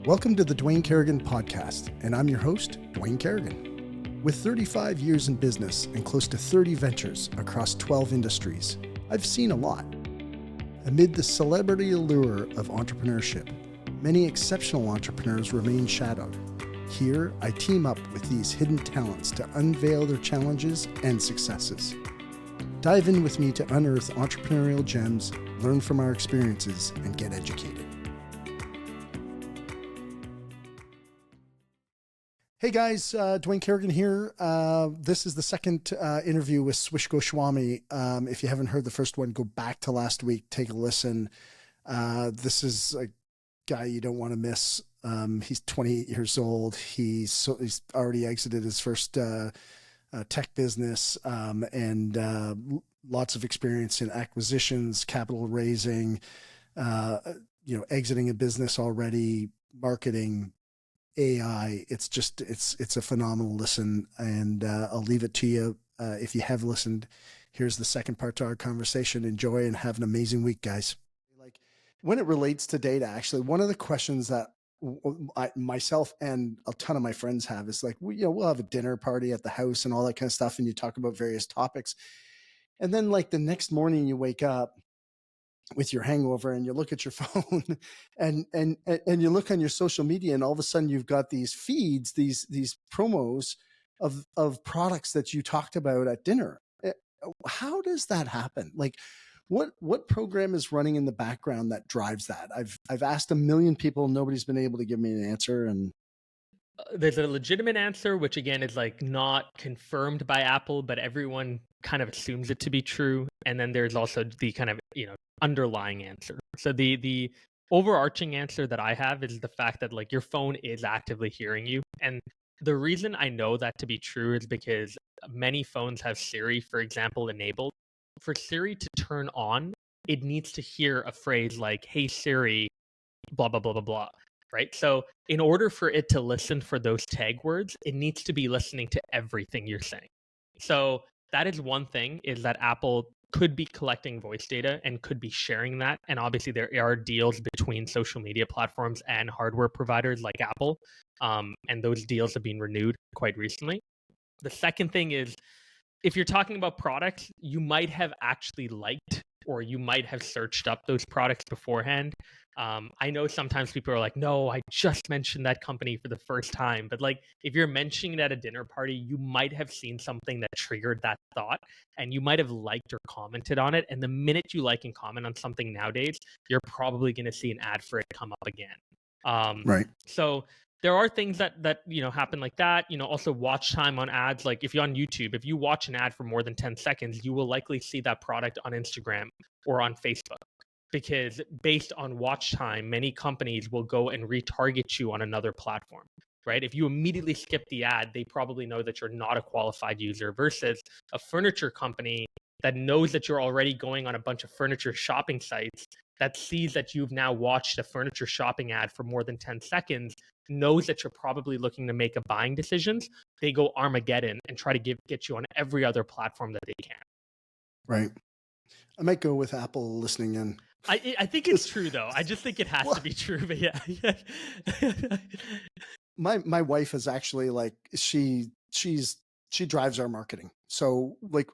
Welcome to the Dwayne Kerrigan Podcast, and I'm your host, Dwayne Kerrigan. With 35 years in business and close to 30 ventures across 12 industries, I've seen a lot. Amid the celebrity allure of entrepreneurship, many exceptional entrepreneurs remain shadowed. Here, I team up with these hidden talents to unveil their challenges and successes. Dive in with me to unearth entrepreneurial gems, learn from our experiences, and get educated. Hey guys, Dwayne Kerrigan here. This is the second interview with Swish Goswami. If you haven't heard the first one, go back to last week, take a listen. This is a guy you don't want to miss. He's 28 years old. He's already exited his first tech business and lots of experience in acquisitions, capital raising, exiting a business already, marketing, AI. It's a phenomenal listen, and I'll leave it to you. If you have listened, here's the second part to our conversation. Enjoy and have an amazing week, guys. Like, when it relates to data, actually, one of the questions that myself and a ton of my friends have is like, we'll have a dinner party at the house and all that kind of stuff, and you talk about various topics, and then like the next morning you wake up with your hangover and you look at your phone and you look on your social media, and all of a sudden you've got these feeds, these promos of products that you talked about at dinner. How does that happen? Like, what program is running in the background that drives that? I've asked a million people, nobody's been able to give me an answer. And there's a legitimate answer, which again is like not confirmed by Apple, but everyone kind of assumes it to be true. And then there's also the kind of, underlying answer. So the overarching answer that I have is the fact that like your phone is actively hearing you. And the reason I know that to be true is because many phones have Siri, for example, enabled. For Siri to turn on, it needs to hear a phrase like, "Hey Siri, blah, blah, blah, blah, blah." Right? So in order for it to listen for those tag words, it needs to be listening to everything you're saying. So that is one thing, is that Apple could be collecting voice data and could be sharing that. And obviously there are deals between social media platforms and hardware providers like Apple. And those deals have been renewed quite recently. The second thing is, if you're talking about products, you might have actually liked or you might have searched up those products beforehand. I know sometimes people are like, no, I just mentioned that company for the first time. But like, if you're mentioning it at a dinner party, you might have seen something that triggered that thought, and you might have liked or commented on it. And the minute you like and comment on something nowadays, you're probably going to see an ad for it come up again. right. So there are things that happen like that. Also watch time on ads. Like if you're on YouTube, if you watch an ad for more than 10 seconds, you will likely see that product on Instagram or on Facebook. Because based on watch time, many companies will go and retarget you on another platform, right? If you immediately skip the ad, they probably know that you're not a qualified user, versus a furniture company that knows that you're already going on a bunch of furniture shopping sites, that sees that you've now watched a furniture shopping ad for more than 10 seconds, knows that you're probably looking to make a buying decisions. They go Armageddon and try to get you on every other platform that they can. Right. I might go with Apple listening in. I think it's true though. I just think it has to be true. But yeah. My wife is actually like, she drives our marketing. So like,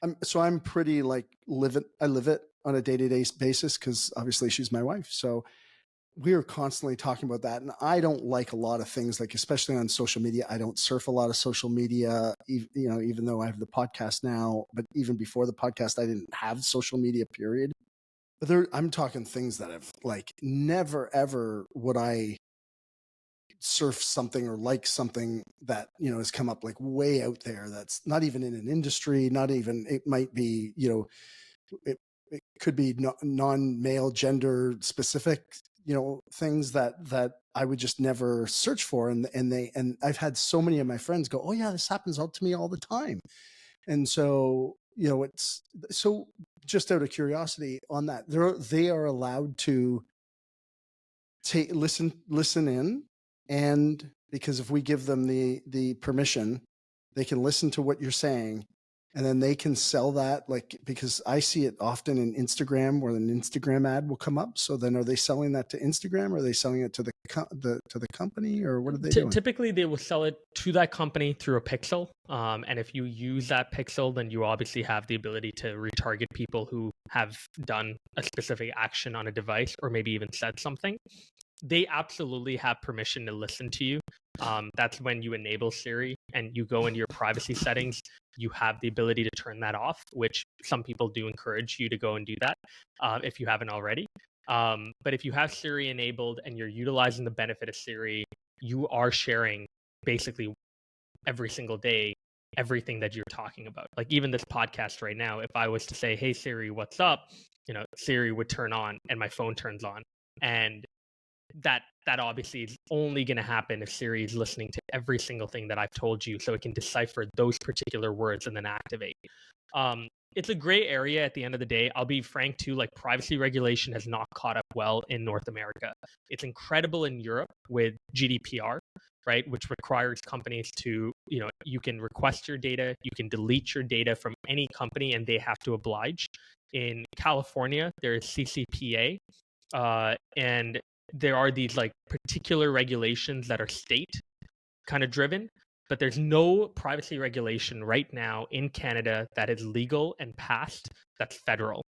I'm pretty like I live it on a day-to-day basis, because obviously she's my wife. So we are constantly talking about that. And I don't like a lot of things, like, especially on social media. I don't surf a lot of social media, even though I have the podcast now, but even before the podcast, I didn't have social media, period. But I'm talking things that have like never, ever would I surf something or like something that, has come up like way out there. That's not even in an industry, not even, it might be, it could be non-male gender specific, things that I would just never search for. And I've had so many of my friends go, "Oh yeah, this happens to me all the time." And so, it's so, just out of curiosity on that, they are allowed to listen in. And because if we give them the permission, they can listen to what you're saying and then they can sell that, like, because I see it often in Instagram where an Instagram ad will come up. So then are they selling that to Instagram, or are they selling it to the company, or what are they doing? Typically, they will sell it to that company through a pixel. And if you use that pixel, then you obviously have the ability to retarget people who have done a specific action on a device or maybe even said something. They absolutely have permission to listen to you. That's when you enable Siri and you go into your privacy settings. You have the ability to turn that off, which some people do encourage you to go and do that if you haven't already. But if you have Siri enabled and you're utilizing the benefit of Siri, you are sharing basically every single day everything that you're talking about. Like even this podcast right now, if I was to say, "Hey Siri, what's up?" Siri would turn on and my phone turns on. And that obviously is only going to happen if Siri is listening to every single thing that I've told you, so it can decipher those particular words and then activate. It's a gray area at the end of the day. I'll be frank too, like privacy regulation has not caught up well in North America. It's incredible in Europe with GDPR, right, which requires companies to, you can request your data, you can delete your data from any company, and they have to oblige. In California, there is CCPA, and there are these like particular regulations that are state kind of driven, but there's no privacy regulation right now in Canada that is legal and passed that's federal.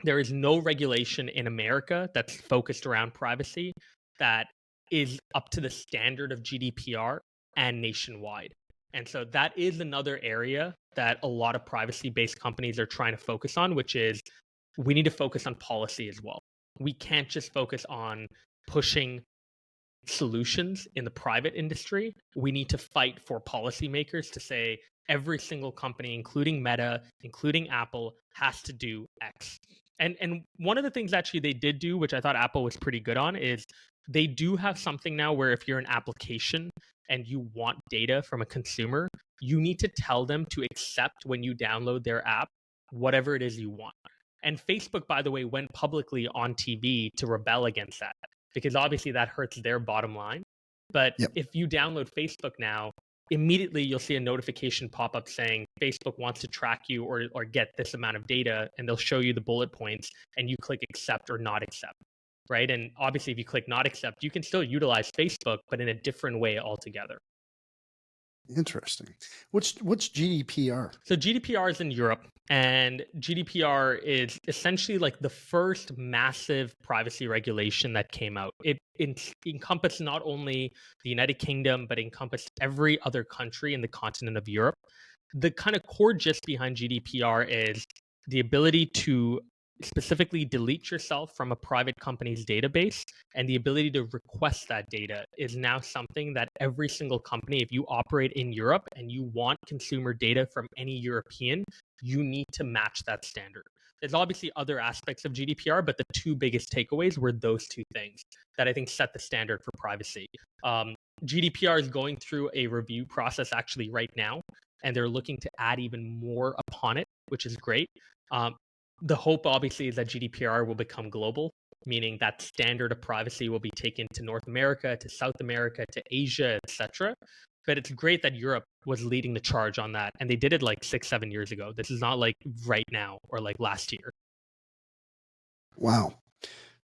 There is no regulation in America that's focused around privacy that is up to the standard of GDPR and nationwide. And so that is another area that a lot of privacy-based companies are trying to focus on, which is we need to focus on policy as well. We can't just focus on pushing solutions in the private industry. We need to fight for policymakers to say every single company, including Meta, including Apple, has to do X. And one of the things actually they did do, which I thought Apple was pretty good on, is they do have something now where if you're an application and you want data from a consumer, you need to tell them to accept when you download their app, whatever it is you want. And Facebook, by the way, went publicly on TV to rebel against that, because obviously that hurts their bottom line. But if you download Facebook now, immediately you'll see a notification pop up saying Facebook wants to track you or get this amount of data, and they'll show you the bullet points and you click accept or not accept, right? And obviously if you click not accept, you can still utilize Facebook, but in a different way altogether. Interesting. What's GDPR? So GDPR is in Europe, and GDPR is essentially like the first massive privacy regulation that came out. It encompassed not only the United Kingdom, but encompassed every other country in the continent of Europe. The kind of core gist behind GDPR is the ability to specifically delete yourself from a private company's database, and the ability to request that data is now something that every single company, if you operate in Europe and you want consumer data from any European, you need to match that standard. There's obviously other aspects of GDPR, but the two biggest takeaways were those two things that I think set the standard for privacy. GDPR is going through a review process actually right now, and they're looking to add even more upon it, which is great. The hope, obviously, is that GDPR will become global, meaning that standard of privacy will be taken to North America, to South America, to Asia, etc. But it's great that Europe was leading the charge on that, and they did it like 6-7 years ago. This is not like right now or like last year. Wow.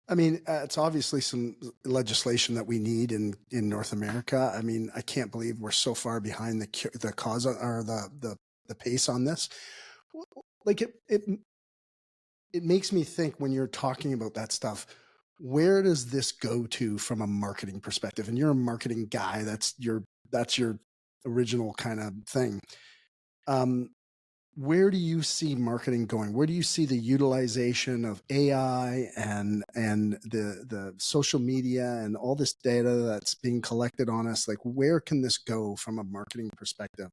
I mean, it's obviously some legislation that we need in North America. I mean, I can't believe we're so far behind the cause or the pace on this. Like it makes me think when you're talking about that stuff, where does this go to from a marketing perspective? And you're a marketing guy. That's your original kind of thing. Where do you see marketing going? Where do you see the utilization of AI and the social media and all this data that's being collected on us? Like, where can this go from a marketing perspective?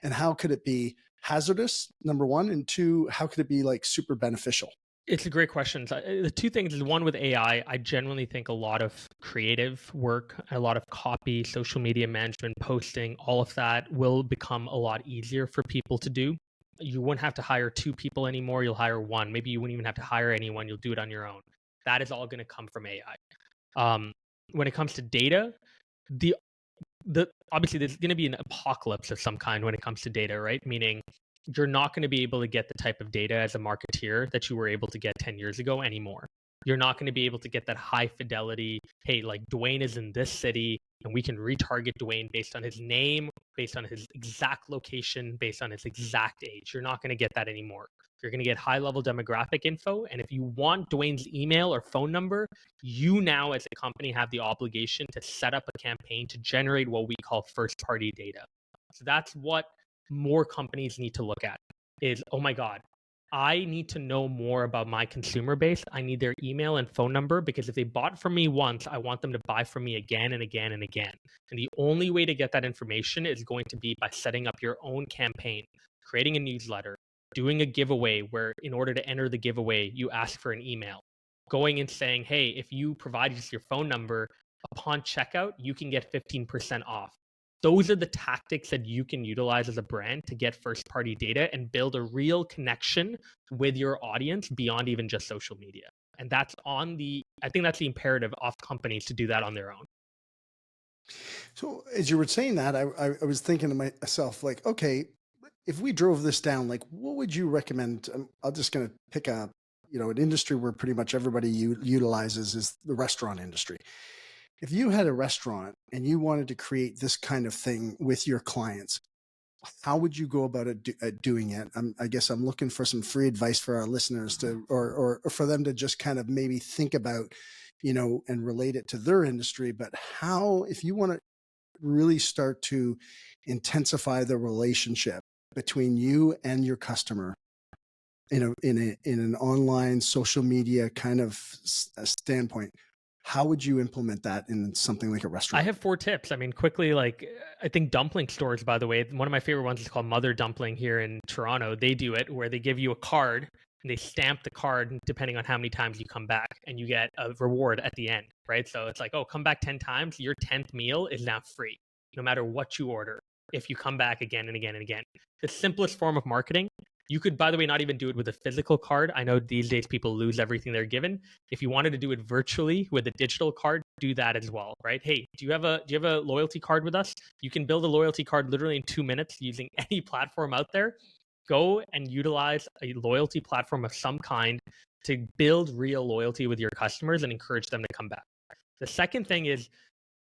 And how could it be hazardous, number one, and two, how could it be like super beneficial? It's a great question. So, the two things is, one, with AI, I genuinely think a lot of creative work, a lot of copy, social media management, posting, all of that will become a lot easier for people to do. You wouldn't have to hire 2 people anymore. You'll hire 1. Maybe you wouldn't even have to hire anyone. You'll do it on your own. That is all going to come from AI. When it comes to data, obviously there's going to be an apocalypse of some kind when it comes to data, right? Meaning you're not going to be able to get the type of data as a marketeer that you were able to get 10 years ago anymore. You're not going to be able to get that high fidelity, hey, like Dwayne is in this city and we can retarget Dwayne based on his name, based on his exact location, based on his exact age. You're not going to get that anymore. You're going to get high level demographic info. And if you want Dwayne's email or phone number, you now as a company have the obligation to set up a campaign to generate what we call first party data. So that's what more companies need to look at is, oh my God, I need to know more about my consumer base. I need their email and phone number because if they bought from me once, I want them to buy from me again and again and again. And the only way to get that information is going to be by setting up your own campaign, creating a newsletter, doing a giveaway where in order to enter the giveaway, you ask for an email, going and saying, hey, if you provide us your phone number upon checkout, you can get 15% off. Those are the tactics that you can utilize as a brand to get first party data and build a real connection with your audience beyond even just social media. And that's I think that's the imperative of companies to do that on their own. So as you were saying that, I was thinking to myself, like, okay, if we drove this down, like, what would you recommend? I'm just going to pick an industry where pretty much everybody utilizes is the restaurant industry. If you had a restaurant and you wanted to create this kind of thing with your clients, how would you go about doing it? I guess I'm looking for some free advice for our listeners or for them to just kind of maybe think about, and relate it to their industry. But how, if you want to really start to intensify the relationship between you and your customer, in an online social media kind of standpoint, how would you implement that in something like a restaurant? I have 4 tips. I mean, quickly, like I think dumpling stores, by the way, one of my favorite ones is called Mother Dumpling here in Toronto. They do it where they give you a card and they stamp the card depending on how many times you come back and you get a reward at the end, right? So it's like, oh, come back 10 times, your 10th meal is now free, no matter what you order, if you come back again and again and again. The simplest form of marketing. You could, by the way, not even do it with a physical card. I know these days people lose everything they're given. If you wanted to do it virtually with a digital card, do that as well, right? Hey, do you have a loyalty card with us? You can build a loyalty card literally in 2 minutes using any platform out there. Go and utilize a loyalty platform of some kind to build real loyalty with your customers and encourage them to come back. The second thing is,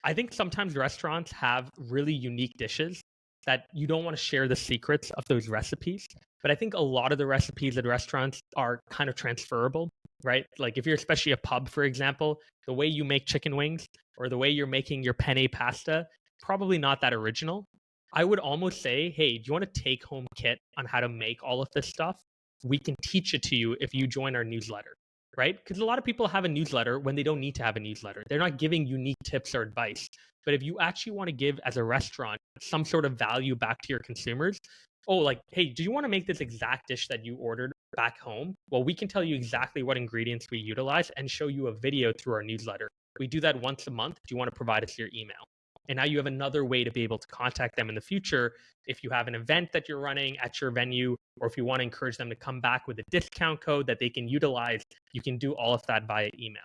I think sometimes restaurants have really unique dishes that you don't want to share the secrets of those recipes. But I think a lot of the recipes at restaurants are kind of transferable, right? Like if you're especially a pub, for example, the way you make chicken wings or the way you're making your penne pasta, probably not that original. I would almost say, hey, do you want a take-home kit on how to make all of this stuff? We can teach it to you if you join our newsletter, right? Because a lot of people have a newsletter when they don't need to have a newsletter. They're not giving unique tips or advice. But if you actually want to give as a restaurant some sort of value back to your consumers, oh, like, hey, do you want to make this exact dish that you ordered back home? Well, we can tell you exactly what ingredients we utilize and show you a video through our newsletter. We do that once a month. Do you want to provide us your email? And now you have another way to be able to contact them in the future. If you have an event that you're running at your venue, or if you want to encourage them to come back with a discount code that they can utilize, you can do all of that via email.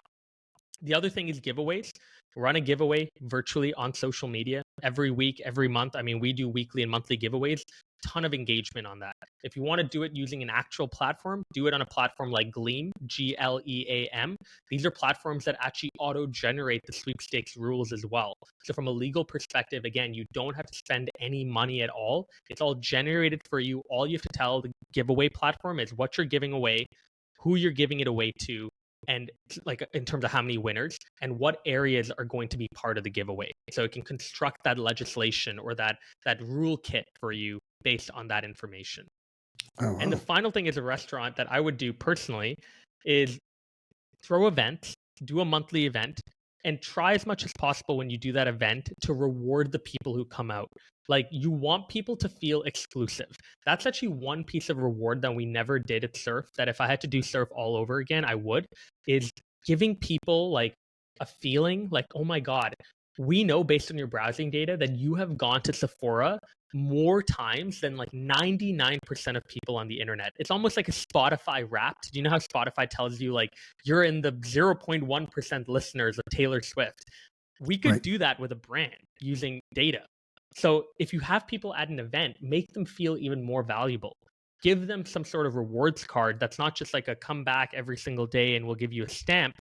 The other thing is giveaways. Run a giveaway virtually on social media every week, every month. I mean, we do weekly and monthly giveaways. Ton of engagement on that. If you want to do it using an actual platform, do it on a platform like Gleam, Gleam. These are platforms that actually auto-generate the sweepstakes rules as well. So from a legal perspective, again, you don't have to spend any money at all. It's all generated for you. All you have to tell the giveaway platform is what you're giving away, who you're giving it away to, and like in terms of how many winners and what areas are going to be part of the giveaway. So it can construct that legislation or that rule kit for you based on that information. Oh, wow. And the final thing as a restaurant that I would do personally is throw events, do a monthly event, and try as much as possible when you do that event to reward the people who come out. Like you want people to feel exclusive. That's actually one piece of reward that we never did at Surf, that if I had to do Surf all over again, I would, is giving people like a feeling like, oh my God, we know based on your browsing data that you have gone to Sephora more times than like 99% of people on the internet. It's almost like a Spotify Wrapped. Do you know how Spotify tells you like you're in the 0.1% listeners of Taylor Swift? We could do that with a brand using data. So if you have people at an event, make them feel even more valuable. give them some sort of rewards card that's not just like a come back every single day and we'll give you a stamp.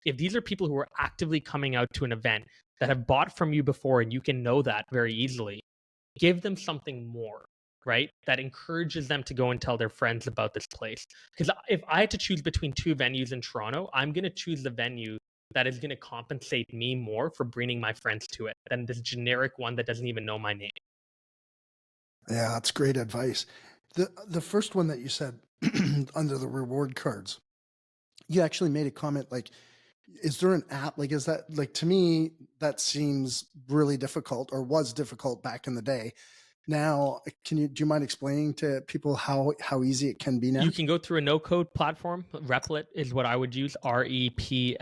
If these are people who are actively coming out to an event that have bought from you before and you can know that very easily, give them something more, right? That encourages them to go and tell their friends about this place. Because if I had to choose between two venues in Toronto, I'm going to choose the venue that is going to compensate me more for bringing my friends to it than this generic one that doesn't even know my name. Yeah, that's great advice. The first one that you said under the reward cards, you actually made a comment like, is there an app? Like, is that like, to me, that seems really difficult or was difficult back in the day. Now, do you mind explaining to people how easy it can be now? You can go through a no-code platform. Replit is what I would use, Replit,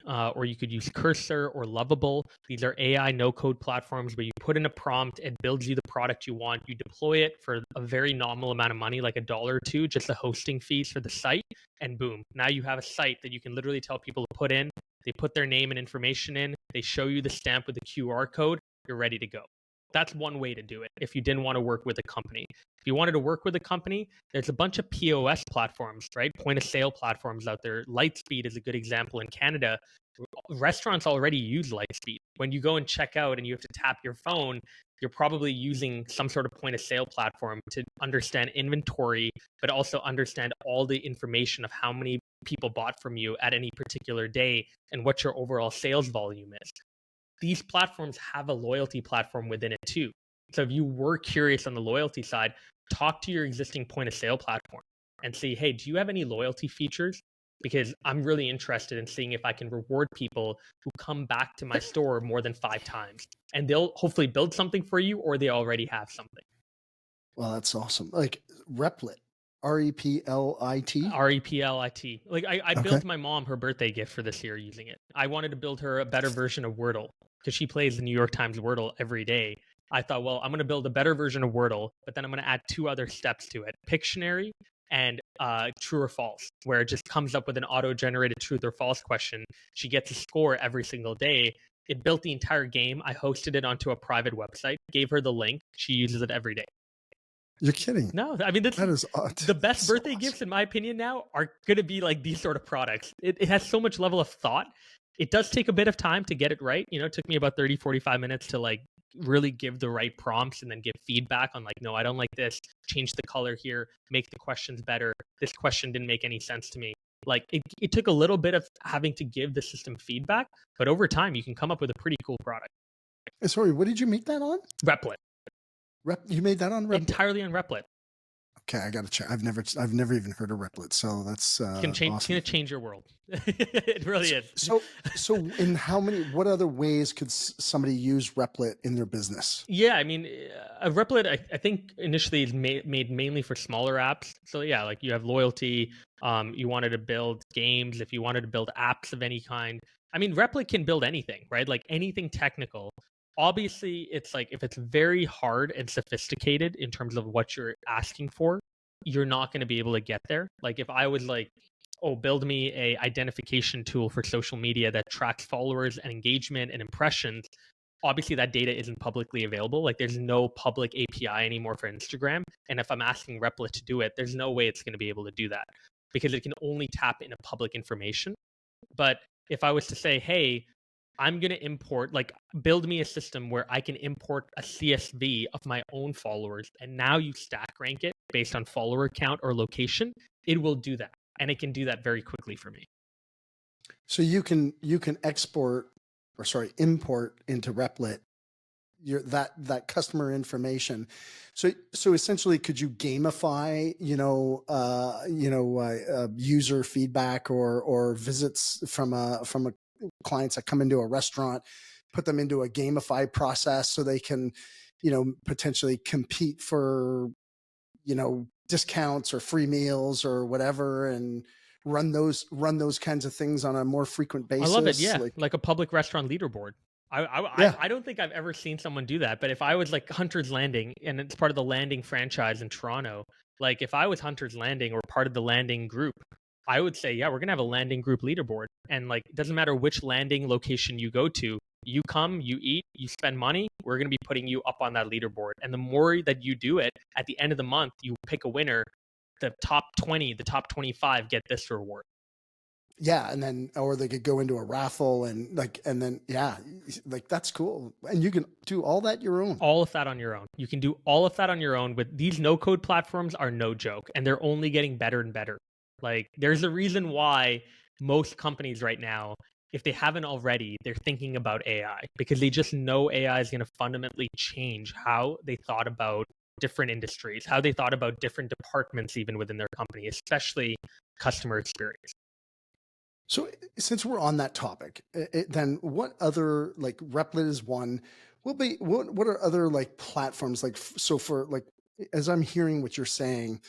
or you could use Cursor or Lovable. These are AI no-code platforms where you put in a prompt, it builds you the product you want. You deploy it for a very nominal amount of money, like $1 or $2, just the hosting fees for the site, and boom, now you have a site that you can literally tell people to put in. They put their name and information in. They show you the stamp with the QR code. You're ready to go. That's one way to do it if you didn't want to work with a company. If you wanted to work with a company, there's a bunch of POS platforms, right? Point of sale platforms out there. Lightspeed is a good example in Canada. Restaurants already use Lightspeed. When you go and check out and you have to tap your phone, you're probably using some sort of point of sale platform to understand inventory, but also understand all the information of how many people bought from you at any particular day and what your overall sales volume is. These platforms have a loyalty platform within it too. So if you were curious on the loyalty side, talk to your existing point of sale platform and see, hey, do you have any loyalty features? Because I'm really interested in seeing if I can reward people who come back to my store more than 5 times. And they'll hopefully build something for you, or they already have something. Well, that's awesome. Like Replit, Replit. Replit. Like I built my mom her birthday gift for this year using it. I wanted to build her a better version of Wordle because she plays the New York Times Wordle every day. I thought, well, I'm going to build a better version of Wordle, but then I'm going to add 2 other steps to it: Pictionary and true or false, where it just comes up with an auto-generated truth or false question. She gets a score every single day. It built the entire game. I hosted it onto a private website, gave her the link. She uses it every day. You're kidding. No, I mean, that is odd. The best birthday gifts, in my opinion, now are going to be like these sort of products. It has so much level of thought. It does take a bit of time to get it right. You know, it took me about 30, 45 minutes to like really give the right prompts and then give feedback on like, no, I don't like this. Change the color here. Make the questions better. This question didn't make any sense to me. Like it took a little bit of having to give the system feedback, but over time you can come up with a pretty cool product. Sorry, what did you make that on? Replit. You made that on Replit? Entirely on Replit. Okay, I gotta check. I've never even heard of Replit, so that's awesome. It's gonna change your world. It really is. So in what other ways could somebody use Replit in their business? Yeah, I mean, Replit, I think initially is made mainly for smaller apps. So yeah, like you have loyalty. You wanted to build games. If you wanted to build apps of any kind, I mean, Replit can build anything, right? Like anything technical. Obviously, it's like if it's very hard and sophisticated in terms of what you're asking for, you're not going to be able to get there. Like if I was like, oh, build me a identification tool for social media that tracks followers and engagement and impressions, obviously that data isn't publicly available. Like there's no public API anymore for Instagram. And if I'm asking Replit to do it, there's no way it's going to be able to do that because it can only tap into public information. But if I was to say, hey, I'm going to import, like build me a system where I can import a CSV of my own followers, and now you stack rank it based on follower count or location, it will do that. And it can do that very quickly for me. So you can import into Replit that customer information. So essentially, could you gamify, user feedback or visits from a clients that come into a restaurant, put them into a gamified process so they can, potentially compete for, discounts or free meals or whatever, and run those kinds of things on a more frequent basis. I love it. Yeah. Like a public restaurant leaderboard. I don't think I've ever seen someone do that, but if I was like Hunter's Landing and it's part of the Landing franchise in Toronto, like if I was Hunter's Landing or part of the Landing group, I would say, yeah, we're going to have a landing group leaderboard. And like, it doesn't matter which landing location you go to, you come, you eat, you spend money, we're going to be putting you up on that leaderboard. And the more that you do it, at the end of the month, you pick a winner, the top 20, the top 25 get this reward. Yeah. And then, or they could go into a raffle and then, yeah, like that's cool. And you can do all that your own. All of that on your own. You can do all of that on your own. With these no code platforms are no joke, and they're only getting better and better. Like there's a reason why most companies right now, if they haven't already, they're thinking about AI, because they just know AI is going to fundamentally change how they thought about different industries, how they thought about different departments even within their company, especially customer experience. So since we're on that topic, then what other, like Replit is one, what are other like platforms like, so for like, as I'm hearing what you're saying,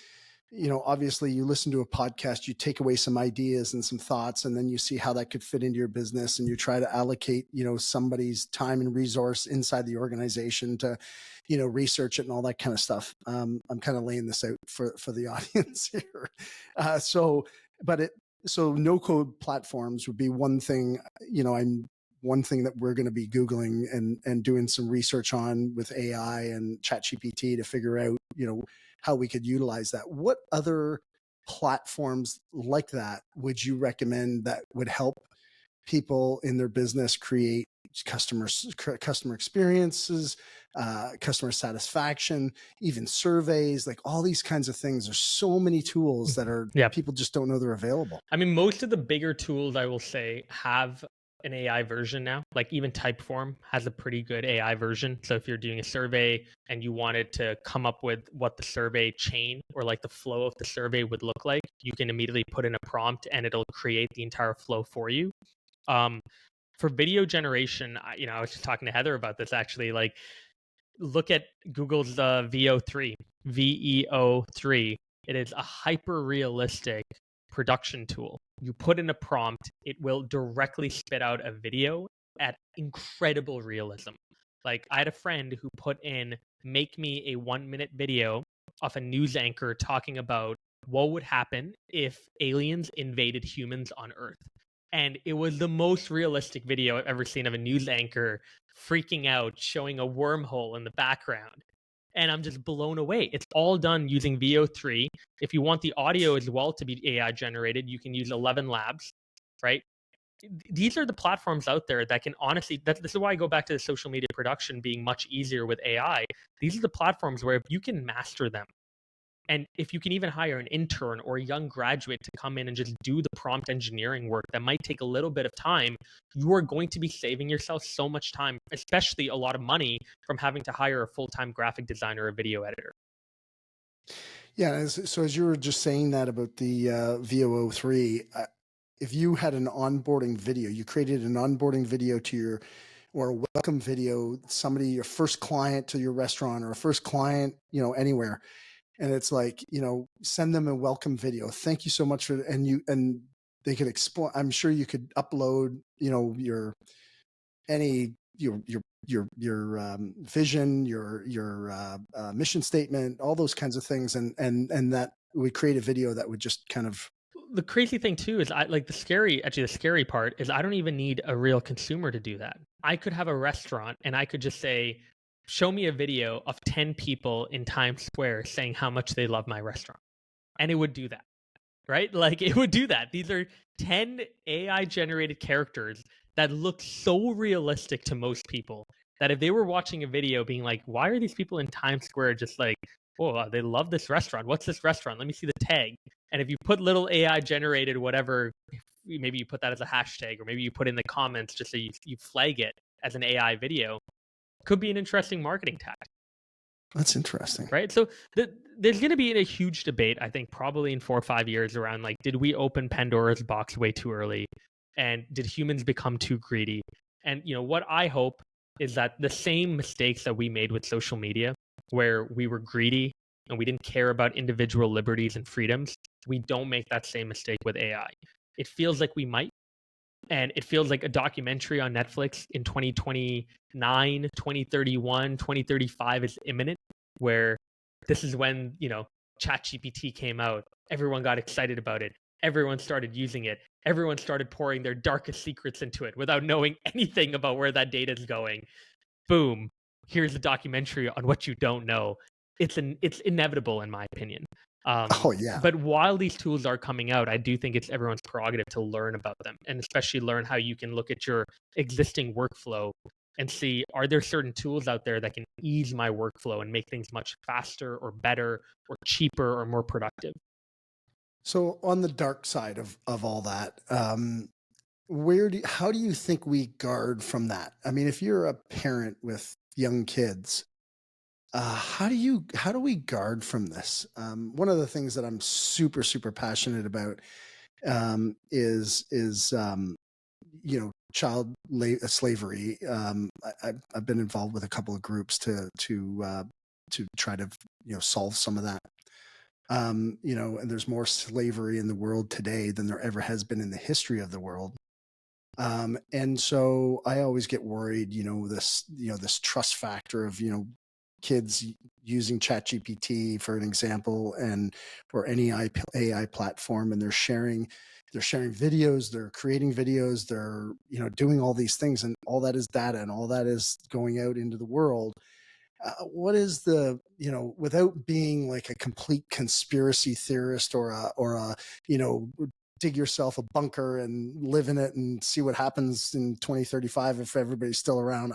obviously you listen to a podcast, you take away some ideas and some thoughts, and then you see how that could fit into your business, and you try to allocate, somebody's time and resource inside the organization to, research it and all that kind of stuff. I'm kind of laying this out for the audience here. So no code platforms would be one thing, one thing that we're going to be Googling and doing some research on with AI and ChatGPT to figure out, how we could utilize that. What other platforms like that would you recommend that would help people in their business create customer experiences, customer satisfaction, even surveys, like all these kinds of things? There's so many tools that are, people just don't know they're available. I mean, most of the bigger tools, I will say, have an AI version now. Like even Typeform has a pretty good AI version. So if you're doing a survey and you wanted to come up with what the survey chain or like the flow of the survey would look like, you can immediately put in a prompt and it'll create the entire flow for you. For video generation, I was just talking to Heather about this actually. Like, look at Google's VO3, VEO3. It is a hyper realistic production tool. You put in a prompt, it will directly spit out a video at incredible realism. Like I had a friend who put in, make me a 1-minute video of a news anchor talking about what would happen if aliens invaded humans on Earth. And it was the most realistic video I've ever seen of a news anchor freaking out, showing a wormhole in the background. And I'm just blown away. It's all done using VO3. If you want the audio as well to be AI generated, you can use 11 Labs, right? These are the platforms out there that can honestly, this is why I go back to the social media production being much easier with AI. These are the platforms where if you can master them, and if you can even hire an intern or a young graduate to come in and just do the prompt engineering work that might take a little bit of time, you are going to be saving yourself so much time, especially a lot of money from having to hire a full-time graphic designer or video editor. Yeah. So as you were just saying that about the VO3, if you had an onboarding video, you created an onboarding video or a welcome video, somebody, your first client to your restaurant or a first client, anywhere. And it's like, send them a welcome video. Thank you so much for, and they could explain. I'm sure you could upload, your vision, your mission statement, all those kinds of things. And that would create a video that would just kind of. The crazy thing too is the scary part is I don't even need a real consumer to do that. I could have a restaurant and I could just say, show me a video of 10 people in Times Square saying how much they love my restaurant. And it would do that, right? Like it would do that. These are 10 AI generated characters that look so realistic to most people that if they were watching a video being like, why are these people in Times Square just like, oh, they love this restaurant. What's this restaurant? Let me see the tag. And if you put little AI generated whatever, maybe you put that as a hashtag, or maybe you put in the comments just so you flag it as an AI video, could be an interesting marketing tactic. That's interesting. Right? So there's going to be a huge debate, I think, probably in 4 or 5 years around like, did we open Pandora's box way too early? And did humans become too greedy? And, what I hope is that the same mistakes that we made with social media, where we were greedy and we didn't care about individual liberties and freedoms, we don't make that same mistake with AI. It feels like we might. And it feels like a documentary on Netflix in 2029, 2031, 2035 is imminent, where this is when, ChatGPT came out. Everyone got excited about it. everyone started using it. Everyone started pouring their darkest secrets into it without knowing anything about where that data is going. Boom, here's a documentary on what you don't know. It's inevitable, in my opinion. Oh yeah. But while these tools are coming out, I do think it's everyone's prerogative to learn about them, and especially learn how you can look at your existing workflow and see, are there certain tools out there that can ease my workflow and make things much faster or better or cheaper or more productive? So on the dark side of all that, how do you think we guard from that? I mean, if you're a parent with young kids, how do we guard from this? One of the things that I'm super passionate about is child slavery. I've been involved with a couple of groups to try to solve some of that. And there's more slavery in the world today than there ever has been in the history of the world. And so I always get worried, this trust factor of, kids using ChatGPT for an example, or any AI platform, and they're sharing videos, they're creating videos, they're, doing all these things, and all that is data, and all that is going out into the world. What is without being like a complete conspiracy theorist or a dig yourself a bunker and live in it and see what happens in 2035 if everybody's still around,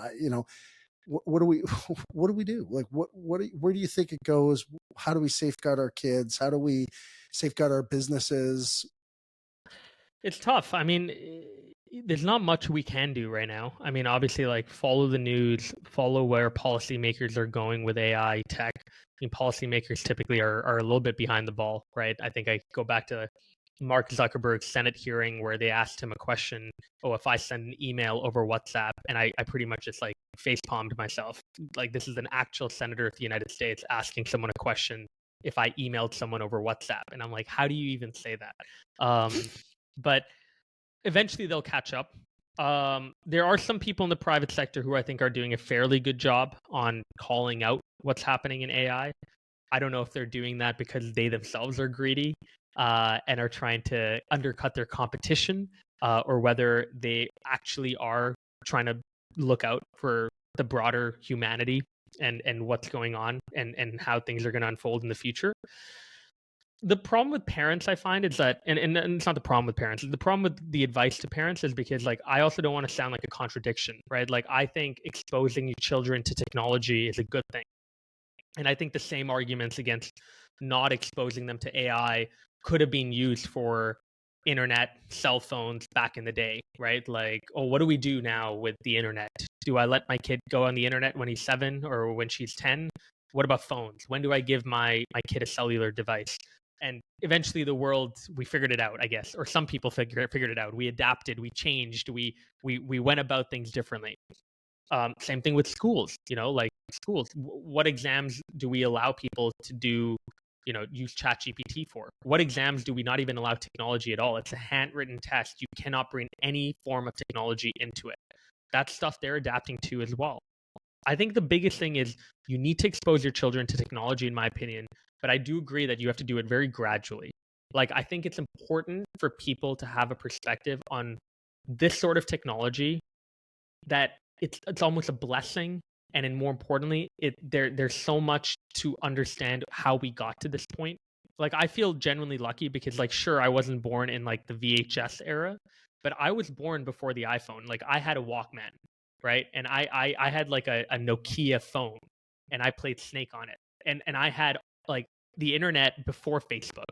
what do we what do we do? Like where do you think it goes? How do we safeguard our kids? How do we safeguard our businesses? It's tough. I mean, there's not much we can do right now. I mean, obviously, like, follow the news, follow where policymakers are going with AI tech. I mean, policymakers typically are a little bit behind the ball, right? I think I go back to Mark Zuckerberg's Senate hearing where they asked him a question. Oh, if I send an email over WhatsApp, and I pretty much just like face palmed myself. Like, this is an actual senator of the United States asking someone a question if I emailed someone over WhatsApp. And I'm like, how do you even say that? But eventually they'll catch up. There are some people in the private sector who I think are doing a fairly good job on calling out what's happening in AI. I don't know if they're doing that because they themselves are greedy and are trying to undercut their competition, or whether they actually are trying to look out for the broader humanity and what's going on and how things are going to unfold in the future. The problem with parents, I find, is that, and it's not the problem with parents, the problem with the advice to parents is because, like, I also don't want to sound like a contradiction, right? Like, I think exposing children to technology is a good thing. And I think the same arguments against not exposing them to AI could have been used for internet, cell phones back in the day, right? Like, oh, what do we do now with the internet? Do I let my kid go on the internet when he's 7 or when she's 10? What about phones? When do I give my kid a cellular device? And eventually the world, we figured it out, I guess, or some people figured it out. We adapted, we changed, we went about things differently. Same thing with schools, like schools. What exams do we allow people to do, use ChatGPT for? What exams do we not even allow technology at all? It's a handwritten test. You cannot bring any form of technology into it. That stuff they're adapting to as well. I think the biggest thing is you need to expose your children to technology, in my opinion, but I do agree that you have to do it very gradually. Like, I think it's important for people to have a perspective on this sort of technology, that it's almost a blessing, and then more importantly, there's so much to understand how we got to this point. Like, I feel genuinely lucky because, like, sure, I wasn't born in like the VHS era, but I was born before the iPhone. Like, I had a Walkman, right? And I had like a Nokia phone, and I played Snake on it. And I had like the internet before Facebook,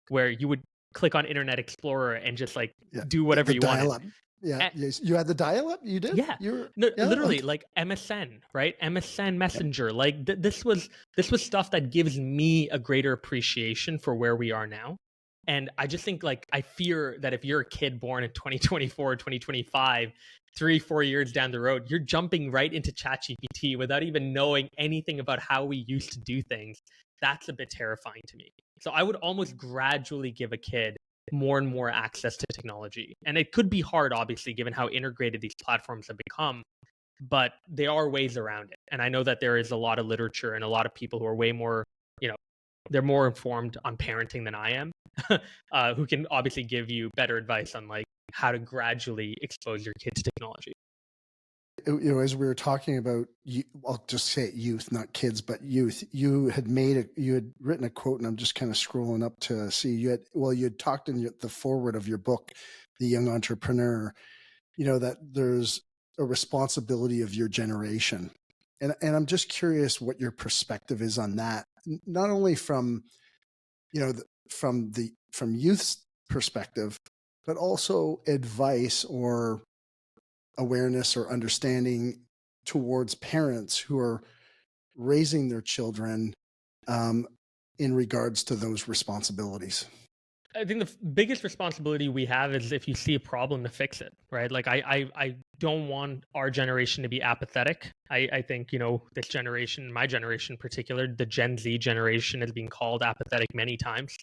where you would click on Internet Explorer and just like do whatever you wanted. Dial-up. Yeah, you had the dial-up. You did. Yeah, literally, okay. Like MSN, right? MSN Messenger. Yep. Like this was stuff that gives me a greater appreciation for where we are now. And I just think, like, I fear that if you're a kid born in 2024, 2025, 3-4 years down the road, you're jumping right into ChatGPT without even knowing anything about how we used to do things. That's a bit terrifying to me. So I would almost gradually give a kid more and more access to technology. And it could be hard, obviously, given how integrated these platforms have become, but there are ways around it. And I know that there is a lot of literature and a lot of people who are way more, they're more informed on parenting than I am. who can obviously give you better advice on like how to gradually expose your kids to technology. As we were talking about, I'll just say youth, not kids, but youth. You had written a quote, and I'm just kind of scrolling up to see you had talked in the foreword of your book, The Young Entrepreneur, that there's a responsibility of your generation, and I'm just curious what your perspective is on that, not only from from youth's perspective, but also advice or awareness or understanding towards parents who are raising their children in regards to those responsibilities. I think the biggest responsibility we have is if you see a problem to fix it, right? Like I don't want our generation to be apathetic. I think, this generation, my generation in particular, the Gen Z generation is being called apathetic many times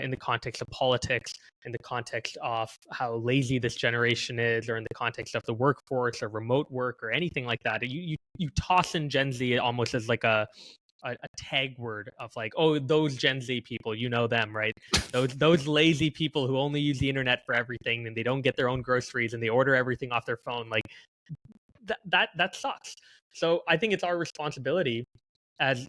in the context of politics, in the context of how lazy this generation is, or in the context of the workforce or remote work or anything like that. You toss in Gen Z almost as like a tag word of like, oh, those Gen Z people, you know them, right? Those lazy people who only use the internet for everything, and they don't get their own groceries, and they order everything off their phone. Like that sucks. So I think it's our responsibility as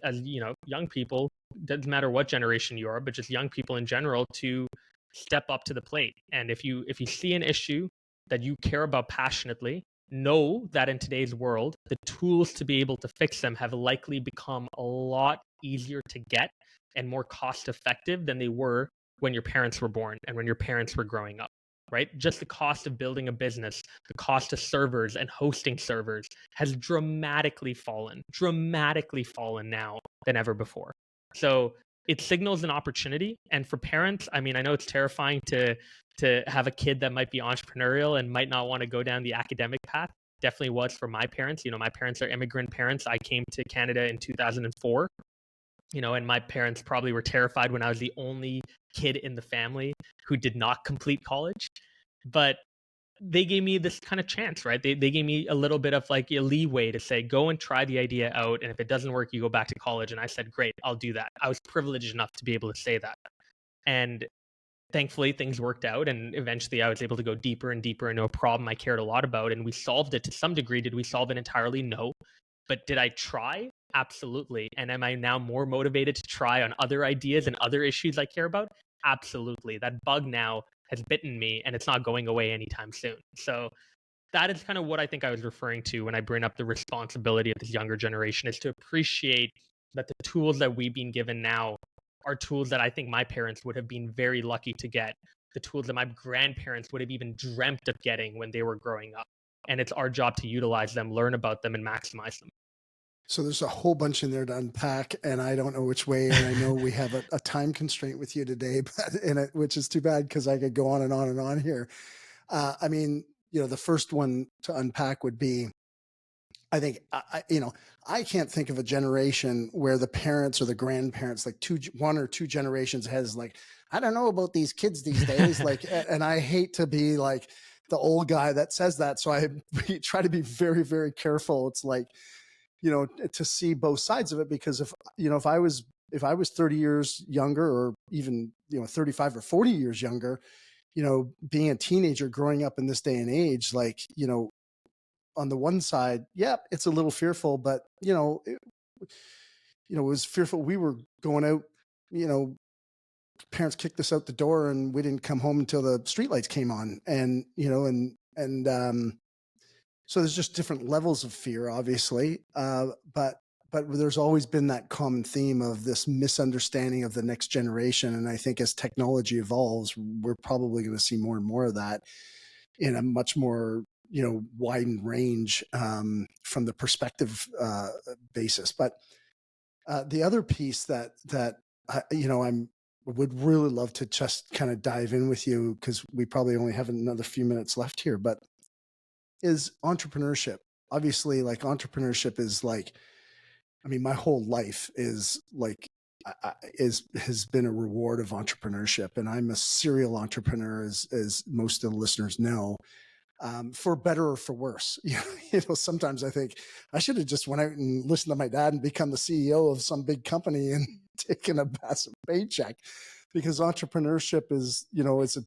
young people, doesn't matter what generation you are, but just young people in general, to step up to the plate. And if you see an issue that you care about passionately, know that in today's world, the tools to be able to fix them have likely become a lot easier to get and more cost effective than they were when your parents were born and when your parents were growing up, right? Just the cost of building a business, the cost of servers and hosting servers has dramatically fallen now than ever before. So it signals an opportunity. And for parents, I mean, I know it's terrifying to have a kid that might be entrepreneurial and might not want to go down the academic path. Definitely was for my parents. My parents are immigrant parents. I came to Canada in 2004, and my parents probably were terrified when I was the only kid in the family who did not complete college. But they gave me this kind of chance, right? They gave me a little bit of like a leeway to say, go and try the idea out. And if it doesn't work, you go back to college. And I said, great, I'll do that. I was privileged enough to be able to say that. And thankfully, things worked out. And eventually I was able to go deeper and deeper into a problem I cared a lot about. And we solved it to some degree. Did we solve it entirely? No. But did I try? Absolutely. And am I now more motivated to try on other ideas and other issues I care about? Absolutely. That bug now has bitten me, and it's not going away anytime soon. So that is kind of what I think I was referring to when I bring up the responsibility of this younger generation, is to appreciate that the tools that we've been given now are tools that I think my parents would have been very lucky to get, the tools that my grandparents would have even dreamt of getting when they were growing up. And it's our job to utilize them, learn about them, and maximize them. So there's a whole bunch in there to unpack, and I don't know which way. And I know we have a time constraint with you today, which is too bad because I could go on and on and on here. I mean, the first one to unpack would be, I think, I can't think of a generation where the parents or the grandparents, like one or two generations ahead, is like, I don't know about these kids these days. Like, and I hate to be like the old guy that says that. So I try to be very, very careful. It's like, to see both sides of it, because if I was 30 years younger, or even, 35 or 40 years younger, being a teenager growing up in this day and age, like, on the one side, yeah, it's a little fearful, but it was fearful. We were going out, parents kicked us out the door and we didn't come home until the streetlights came on, and, so there's just different levels of fear, obviously. But there's always been that common theme of this misunderstanding of the next generation. And I think as technology evolves, we're probably going to see more and more of that in a much more, widened range from the perspective basis. But the other piece that I would really love to just kind of dive in with you, because we probably only have another few minutes left here, but is entrepreneurship. Obviously, like, entrepreneurship is like, I mean, my whole life is like, has been a reward of entrepreneurship. And I'm a serial entrepreneur, as most of the listeners know, for better or for worse. Sometimes I think I should have just went out and listened to my dad and become the CEO of some big company and taken a massive paycheck. because entrepreneurship is, it's a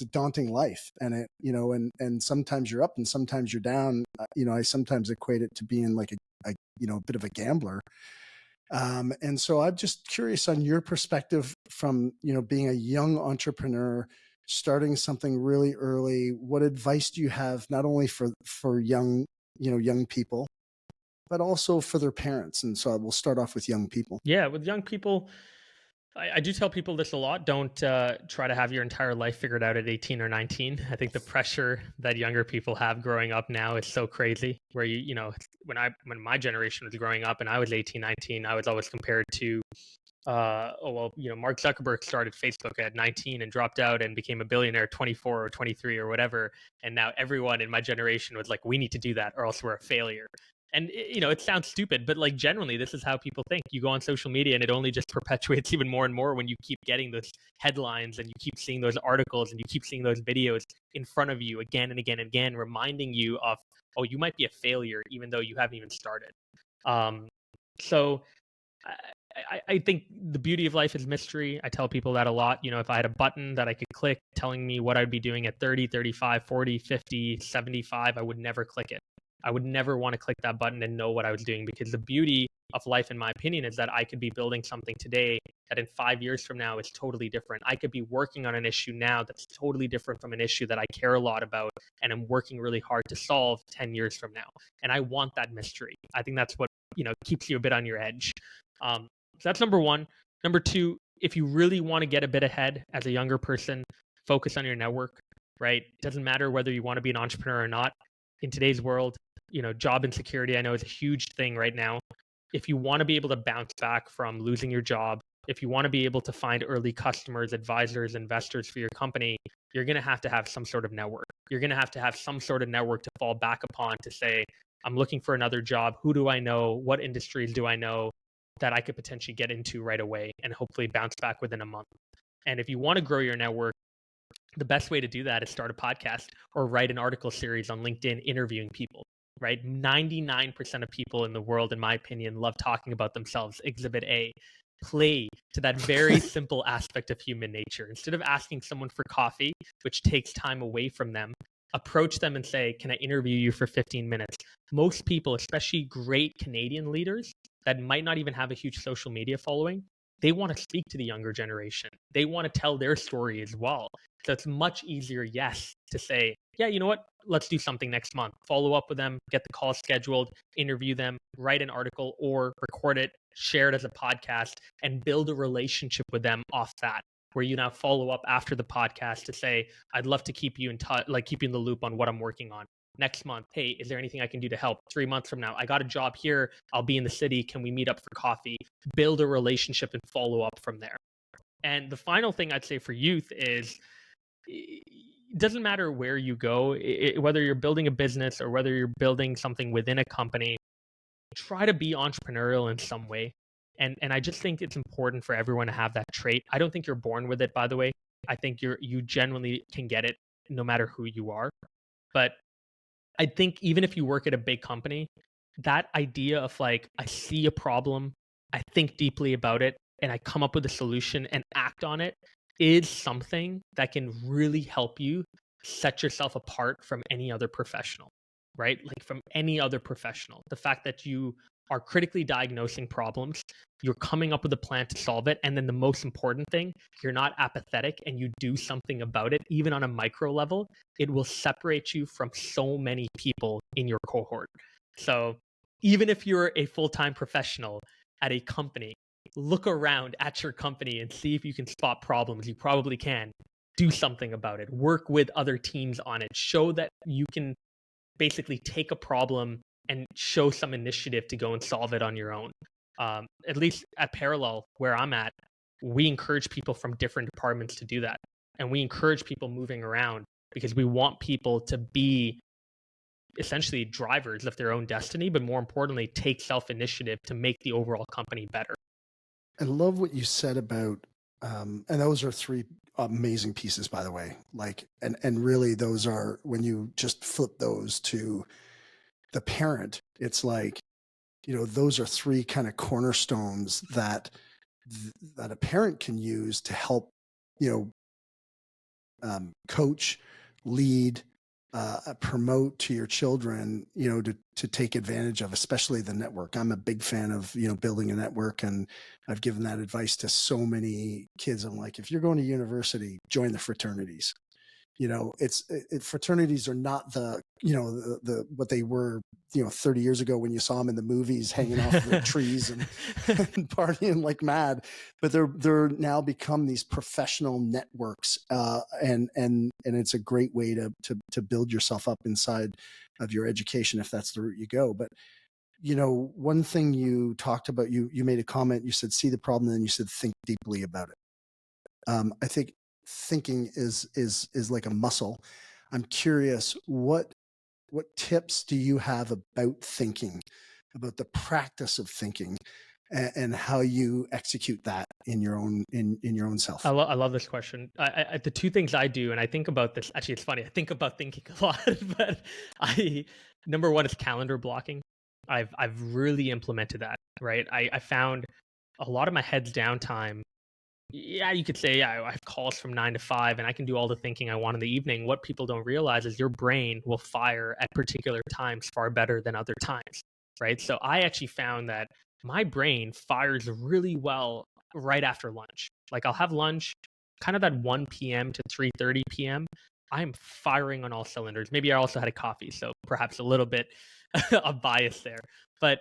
daunting life, and and sometimes you're up and sometimes you're down. I sometimes equate it to being like a bit of a gambler. And so I'm just curious on your perspective from, being a young entrepreneur, starting something really early. What advice do you have not only for young people, but also for their parents? And so we'll start off with young people. Yeah, with young people, I do tell people this a lot. Don't try to have your entire life figured out at 18 or 19. I think the pressure that younger people have growing up now is so crazy. Where when my generation was growing up and I was 18, 19, I was always compared to, Mark Zuckerberg started Facebook at 19 and dropped out and became a billionaire at 24 or 23 or whatever. And now everyone in my generation was like, we need to do that or else we're a failure. And it sounds stupid, but like generally this is how people think. You go on social media and it only just perpetuates even more and more when you keep getting those headlines and you keep seeing those articles and you keep seeing those videos in front of you again and again and again, reminding you of, oh, you might be a failure even though you haven't even started. So I think the beauty of life is mystery. I tell people that a lot. If I had a button that I could click telling me what I'd be doing at 30, 35, 40, 50, 75, I would never click it. I would never want to click that button and know what I was doing, because the beauty of life, in my opinion, is that I could be building something today that in 5 years from now is totally different. I could be working on an issue now that's totally different from an issue that I care a lot about and I'm working really hard to solve 10 years from now. And I want that mystery. I think that's what, keeps you a bit on your edge. So that's number one. Number two, if you really want to get a bit ahead as a younger person, focus on your network, right? It doesn't matter whether you want to be an entrepreneur or not. In today's world, job insecurity, I know, is a huge thing right now. If you want to be able to bounce back from losing your job, if you want to be able to find early customers, advisors, investors for your company, you're going to have some sort of network. You're going to have some sort of network to fall back upon to say, I'm looking for another job. Who do I know? What industries do I know that I could potentially get into right away and hopefully bounce back within a month? And if you want to grow your network, the best way to do that is start a podcast or write an article series on LinkedIn interviewing people, right? 99% of people in the world, in my opinion, love talking about themselves. Exhibit A. Play to that very simple aspect of human nature. Instead of asking someone for coffee, which takes time away from them, approach them and say, can I interview you for 15 minutes? Most people, especially great Canadian leaders that might not even have a huge social media following, they want to speak to the younger generation. They want to tell their story as well. So it's much easier, yes, to say, yeah, you know what? Let's do something next month. Follow up with them, get the call scheduled, interview them, write an article or record it, share it as a podcast, and build a relationship with them off that, where you now follow up after the podcast to say, I'd love to keep you in touch, like keep you in the loop on what I'm working on. Next month, hey, is there anything I can do to help? 3 months from now, I got a job here. I'll be in the city. Can we meet up for coffee? Build a relationship and follow up from there. And the final thing I'd say for youth is, it doesn't matter where you go, whether you're building a business or whether you're building something within a company, try to be entrepreneurial in some way. And I just think it's important for everyone to have that trait. I don't think you're born with it, by the way. I think you genuinely can get it no matter who you are. But I think even if you work at a big company, that idea of like, I see a problem, I think deeply about it, and I come up with a solution and act on it is something that can really help you set yourself apart from any other professional, right? Like from any other professional. The fact that you are critically diagnosing problems, you're coming up with a plan to solve it, and then the most important thing, you're not apathetic and you do something about it, even on a micro level, it will separate you from so many people in your cohort. So even if you're a full-time professional at a company, look around at your company and see if you can spot problems. You probably can. Do something about it. Work with other teams on it. Show that you can basically take a problem and show some initiative to go and solve it on your own. At least at Parallel, where I'm at, we encourage people from different departments to do that. And we encourage people moving around because we want people to be essentially drivers of their own destiny, but more importantly, take self-initiative to make the overall company better. I love what you said about, and those are three amazing pieces, by the way. Like, and really, those are, when you just flip those to the parent, it's like, those are three kind of cornerstones that that a parent can use to help, you coach, lead, promote to your children, to take advantage of, especially the network. I'm a big fan of, building a network, and I've given that advice to so many kids. I'm like, if you're going to university, join the fraternities. Fraternities are not the what they were 30 years ago when you saw them in the movies hanging off the trees and partying like mad, but they're now become these professional networks, and it's a great way to build yourself up inside of your education, if that's the route you go. But one thing you talked about, you made a comment, you said see the problem, and then you said think deeply about it. I think thinking is like a muscle. I'm curious, what tips do you have about thinking, about the practice of thinking, and how you execute that in your own self? I love this question. The two things I do, and I think about this, actually, it's funny. I think about thinking a lot, but number one is calendar blocking. I've really implemented that, right? I found a lot of my heads down time. Yeah, you could say, yeah, I have calls from 9 to 5 and I can do all the thinking I want in the evening. What people don't realize is your brain will fire at particular times far better than other times, right? So I actually found that my brain fires really well right after lunch. Like I'll have lunch kind of that 1 p.m. to 3:30 p.m. I'm firing on all cylinders. Maybe I also had a coffee, so perhaps a little bit of bias there. But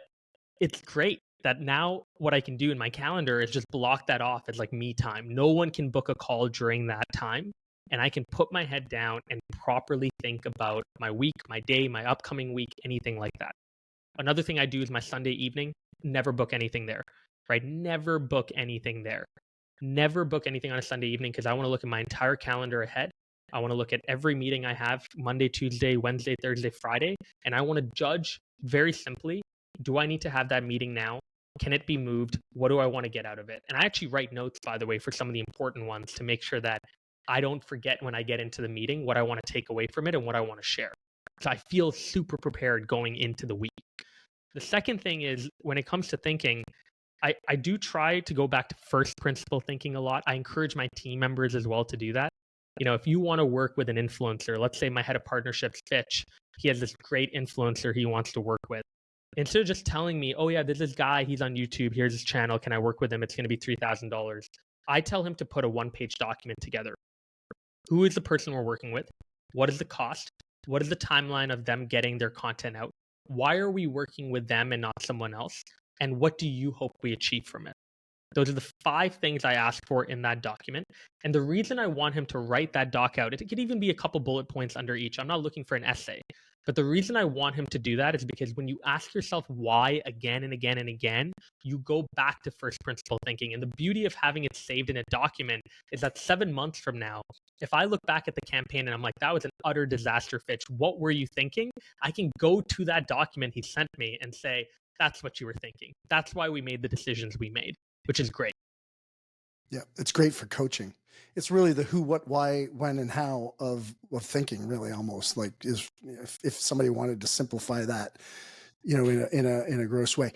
it's great that now what I can do in my calendar is just block that off as like me time. No one can book a call during that time. And I can put my head down and properly think about my week, my day, my upcoming week, anything like that. Another thing I do is my Sunday evening, never book anything there, right? Never book anything there. Never book anything on a Sunday evening because I want to look at my entire calendar ahead. I want to look at every meeting I have Monday, Tuesday, Wednesday, Thursday, Friday. And I want to judge very simply, do I need to have that meeting now? Can it be moved? What do I want to get out of it? And I actually write notes, by the way, for some of the important ones to make sure that I don't forget when I get into the meeting what I want to take away from it and what I want to share. So I feel super prepared going into the week. The second thing is when it comes to thinking, I do try to go back to first principle thinking a lot. I encourage my team members as well to do that. If you want to work with an influencer, let's say my head of partnerships, Fitch, he has this great influencer he wants to work with. Instead of just telling me, oh yeah, there's this guy, he's on YouTube, here's his channel, can I work with him? It's going to be $3,000. I tell him to put a one-page document together. Who is the person we're working with? What is the cost? What is the timeline of them getting their content out? Why are we working with them and not someone else? And what do you hope we achieve from it? Those are the 5 things I ask for in that document. And the reason I want him to write that doc out, it could even be a couple bullet points under each. I'm not looking for an essay. But the reason I want him to do that is because when you ask yourself why again and again and again, you go back to first principle thinking. And the beauty of having it saved in a document is that 7 months from now, if I look back at the campaign and I'm like, that was an utter disaster, Fitch, what were you thinking? I can go to that document he sent me and say, that's what you were thinking. That's why we made the decisions we made, which is great. Yeah, it's great for coaching. It's really the who, what, why, when, and how of thinking. Really, almost like is if somebody wanted to simplify that, in a gross way.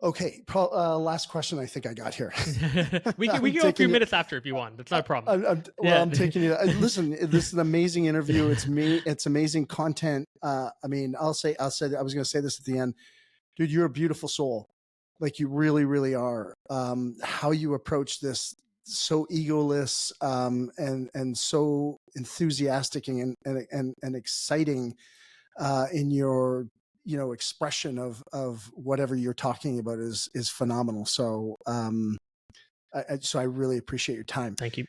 Okay, last question. I think I got here. we can go a few minutes after if you want. That's not a problem. I'm taking you. Listen, this is an amazing interview. It's amazing content. I was going to say this at the end, dude. You're a beautiful soul. Like you really, really are. How you approach this, so egoless, and so enthusiastic and exciting in your expression of whatever you're talking about is phenomenal. So I really appreciate your time. Thank you.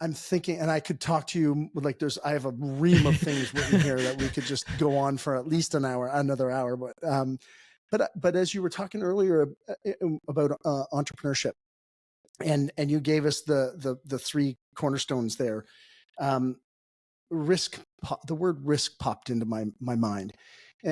I'm thinking, and I could talk to you like I have a ream of things written here that we could just go on for at least another hour. But as you were talking earlier about entrepreneurship, and you gave us the 3 cornerstones there, the word risk popped into my mind,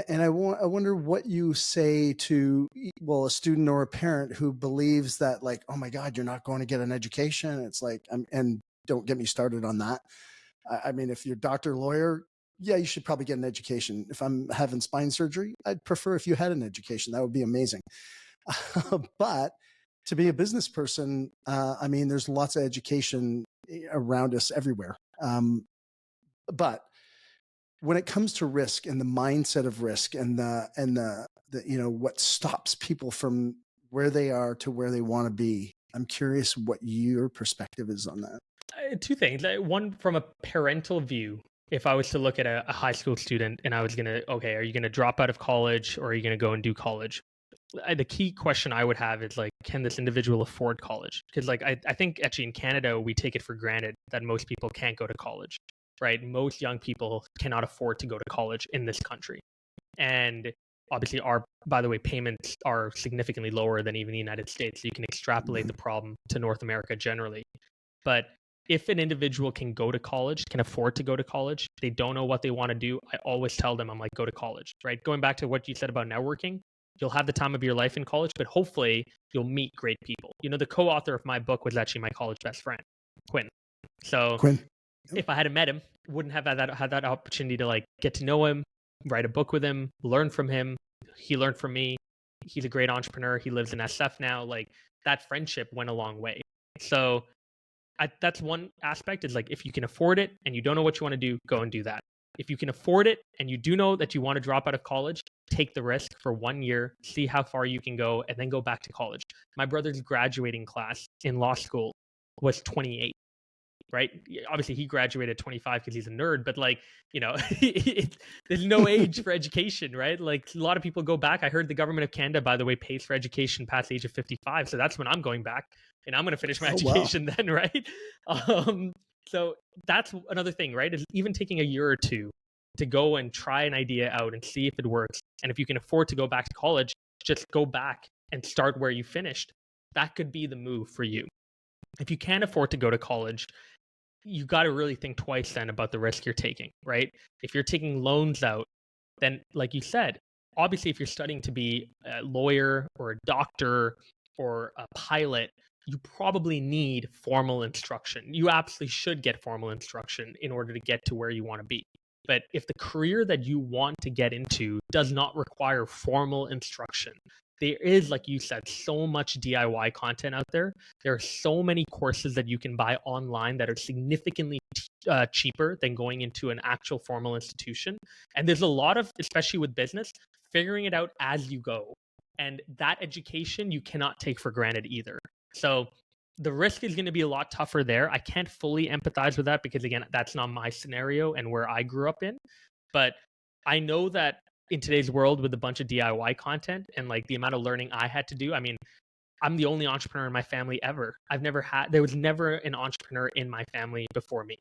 and I wonder what you say to a student or a parent who believes that, like, oh my God, you're not going to get an education. It's like, and don't get me started on that. I mean, if you're doctor, lawyer, yeah, you should probably get an education. If I'm having spine surgery, I'd prefer if you had an education. That would be amazing. But to be a business person, I mean, there's lots of education around us everywhere. But when it comes to risk and the mindset of risk and the what stops people from where they are to where they want to be, I'm curious what your perspective is on that. Two things. One, from a parental view, if I was to look at a high school student and I was okay, are you going to drop out of college or are you going to go and do college? The key question I would have is like, can this individual afford college? Because like, I think actually in Canada, we take it for granted that most people can't go to college, right? Most young people cannot afford to go to college in this country. And obviously by the way, payments are significantly lower than even the United States. So you can extrapolate the problem to North America generally. But if an individual can go to college, can afford to go to college, they don't know what they want to do, I always tell them, I'm like, go to college, right? Going back to what you said about networking, you'll have the time of your life in college, but hopefully you'll meet great people. The co-author of my book was actually my college best friend, Quinn. So Quinn. If I hadn't met him, wouldn't have had that opportunity to like get to know him, write a book with him, learn from him. He learned from me. He's a great entrepreneur. He lives in SF now. Like, that friendship went a long way. So that's one aspect, is like, if you can afford it and you don't know what you want to do, go and do that. If you can afford it and you do know that you want to drop out of college, take the risk for 1 year, see how far you can go, and then go back to college. My brother's graduating class in law school was 28, right? Obviously, he graduated at 25 because he's a nerd, but like, there's no age for education, right? Like, a lot of people go back. I heard the government of Canada, by the way, pays for education past the age of 55. So that's when I'm going back and I'm going to finish my education then, right? So that's another thing, right? Is even taking a year or two to go and try an idea out and see if it works. And if you can afford to go back to college, just go back and start where you finished. That could be the move for you. If you can't afford to go to college, you got to really think twice then about the risk you're taking, right? If you're taking loans out, then like you said, obviously if you're studying to be a lawyer or a doctor or a pilot, you probably need formal instruction. You absolutely should get formal instruction in order to get to where you want to be. But if the career that you want to get into does not require formal instruction, there is, like you said, so much DIY content out there. There are so many courses that you can buy online that are significantly cheaper than going into an actual formal institution. And there's a lot of, especially with business, figuring it out as you go. And that education you cannot take for granted either. So the risk is going to be a lot tougher there. I can't fully empathize with that because, again, that's not my scenario and where I grew up in. But I know that in today's world with a bunch of DIY content and like the amount of learning I had to do, I mean, I'm the only entrepreneur in my family ever. There was never an entrepreneur in my family before me,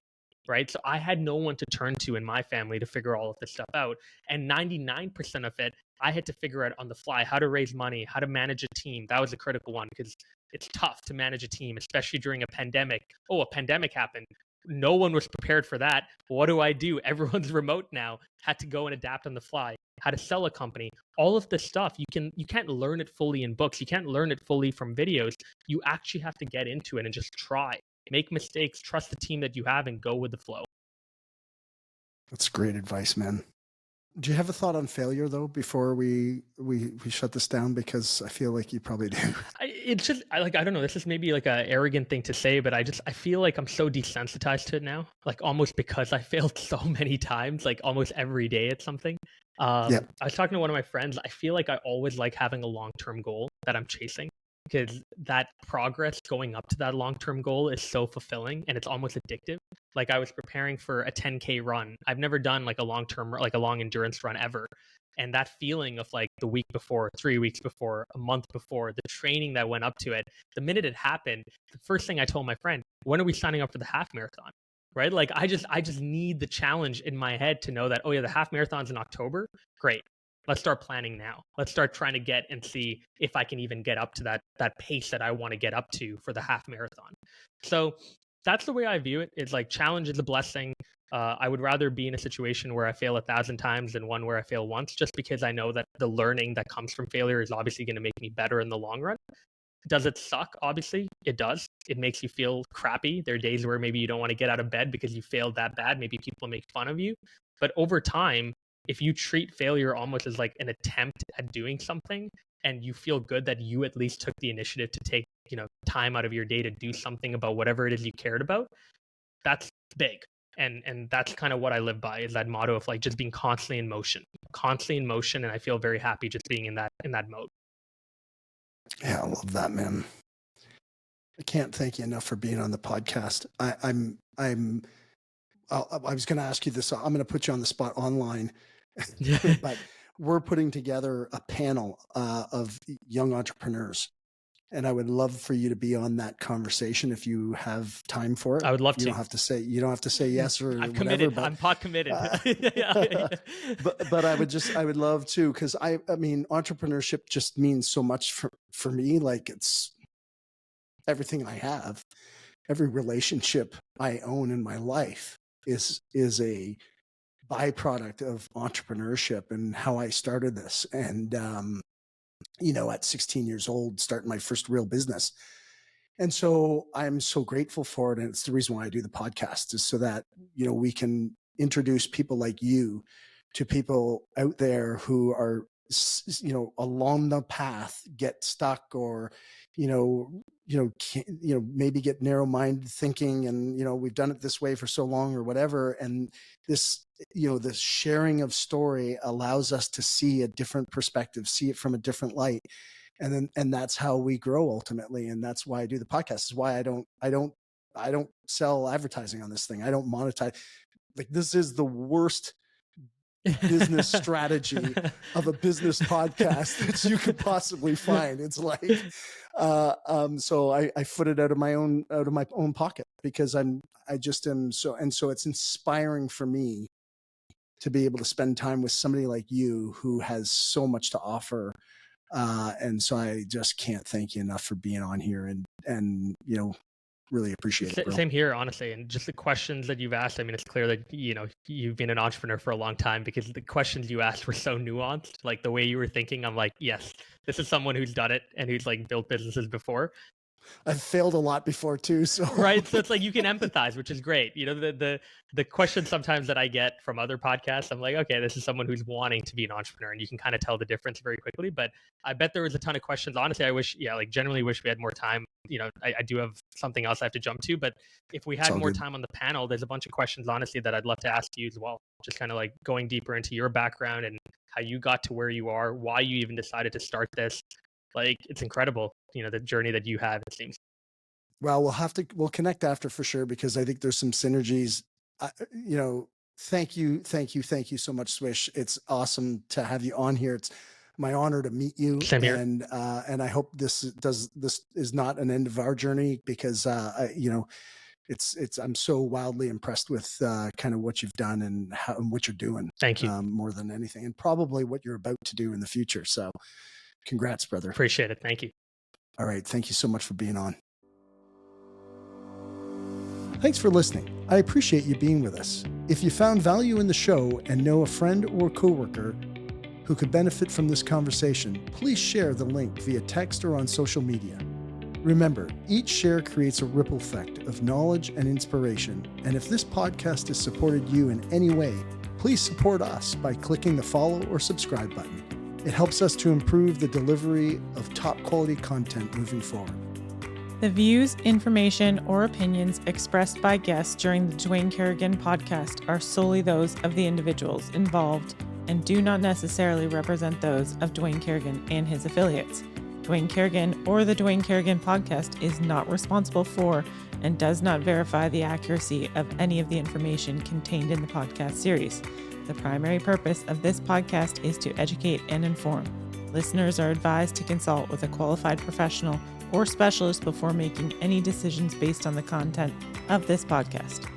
right? So I had no one to turn to in my family to figure all of this stuff out. And 99% of it, I had to figure out on the fly: how to raise money, how to manage a team. That was a critical one because it's tough to manage a team, especially during a pandemic. Oh, a pandemic happened. No one was prepared for that. What do? Everyone's remote now. Had to go and adapt on the fly. How to sell a company. All of this stuff, you can't learn it fully in books. You can't learn it fully from videos. You actually have to get into it and just try. Make mistakes, trust the team that you have, and go with the flow. That's great advice, man. Do you have a thought on failure though before we shut this down? Because I feel like you probably do. I don't know. This is maybe like an arrogant thing to say, but I feel like I'm so desensitized to it now. Like, almost because I failed so many times, like almost every day at something. I was talking to one of my friends. I feel like I always like having a long-term goal that I'm chasing, because that progress going up to that long-term goal is so fulfilling and it's almost addictive. Like, I was preparing for a 10K run. I've never done like a long-term, like a long endurance run ever. And that feeling of like the week before, 3 weeks before, a month before, the training that went up to it, the minute it happened, the first thing I told my friend, when are we signing up for the half marathon? Right? Like, I just need the challenge in my head to know that, oh yeah, the half marathon's in October. Great. Let's start planning now. Let's start trying to get and see if I can even get up to that pace that I want to get up to for the half marathon. So that's the way I view it. It's like, challenge is a blessing. I would rather be in a situation where I fail 1,000 times than one where I fail once, just because I know that the learning that comes from failure is obviously going to make me better in the long run. Does it suck? Obviously, it does. It makes you feel crappy. There are days where maybe you don't want to get out of bed because you failed that bad. Maybe people make fun of you. But over time, if you treat failure almost as like an attempt at doing something, and you feel good that you at least took the initiative to take time out of your day to do something about whatever it is you cared about, that's big. And that's kind of what I live by, is that motto of like just being constantly in motion. And I feel very happy just being in that mode. Yeah, I love that, man. I can't thank you enough for being on the podcast. I was going to ask you this. I'm going to put you on the spot online, but we're putting together a panel of young entrepreneurs, and I would love for you to be on that conversation if you have time for it. I would love to. You don't have to say yes or I'm whatever. Committed. But, I'm pot committed. But I would love to, because I mean, entrepreneurship just means so much for me. Like, it's everything I have, every relationship I own in my life is a byproduct of entrepreneurship and how I started this. And, at 16 years old, starting my first real business. And so I'm so grateful for it. And it's the reason why I do the podcast, is so that, we can introduce people like you to people out there who are, along the path, get stuck, or, maybe get narrow-minded thinking, and, we've done it this way for so long or whatever. And this, this sharing of story allows us to see a different perspective, see it from a different light. And that's how we grow ultimately. And that's why I do the podcast. This is why I don't sell advertising on this thing. I don't monetize. Like, this is the worst business strategy of a business podcast that you could possibly find. It's like, so I foot it out of my own pocket, because I just am so it's inspiring for me to be able to spend time with somebody like you who has so much to offer. And so I just can't thank you enough for being on here, and really appreciate it, bro. Same here, honestly. And just the questions that you've asked, I mean, it's clear that, you've been an entrepreneur for a long time, because the questions you asked were so nuanced. Like, the way you were thinking, I'm like, yes, this is someone who's done it and who's like built businesses before. I've failed a lot before too. So right. So it's like, you can empathize, which is great. The questions sometimes that I get from other podcasts, I'm like, okay, this is someone who's wanting to be an entrepreneur, and you can kind of tell the difference very quickly. But I bet there was a ton of questions. Honestly, I wish, generally wish we had more time. I do have something else I have to jump to, but if we had more time on the panel, there's a bunch of questions, honestly, that I'd love to ask you as well. Just kind of like going deeper into your background and how you got to where you are, why you even decided to start this. Like, it's incredible, the journey that you have, it seems. Well, we'll connect after for sure, because I think there's some synergies. Thank you so much, Swish. It's awesome to have you on here. It's my honor to meet you. Same here. And I hope this is not an end of our journey, because I'm so wildly impressed with kind of what you've done and what you're doing. Thank you. More than anything, and probably what you're about to do in the future. So congrats, brother. Appreciate it. Thank you. All right. Thank you so much for being on. Thanks for listening. I appreciate you being with us. If you found value in the show and know a friend or coworker who could benefit from this conversation, please share the link via text or on social media. Remember, each share creates a ripple effect of knowledge and inspiration. And if this podcast has supported you in any way, please support us by clicking the follow or subscribe button. It helps us to improve the delivery of top quality content moving forward. The views, information, or opinions expressed by guests during the Dwayne Kerrigan Podcast are solely those of the individuals involved and do not necessarily represent those of Dwayne Kerrigan and his affiliates. Dwayne Kerrigan or the Dwayne Kerrigan Podcast is not responsible for and does not verify the accuracy of any of the information contained in the podcast series. The primary purpose of this podcast is to educate and inform. Listeners are advised to consult with a qualified professional or specialist before making any decisions based on the content of this podcast.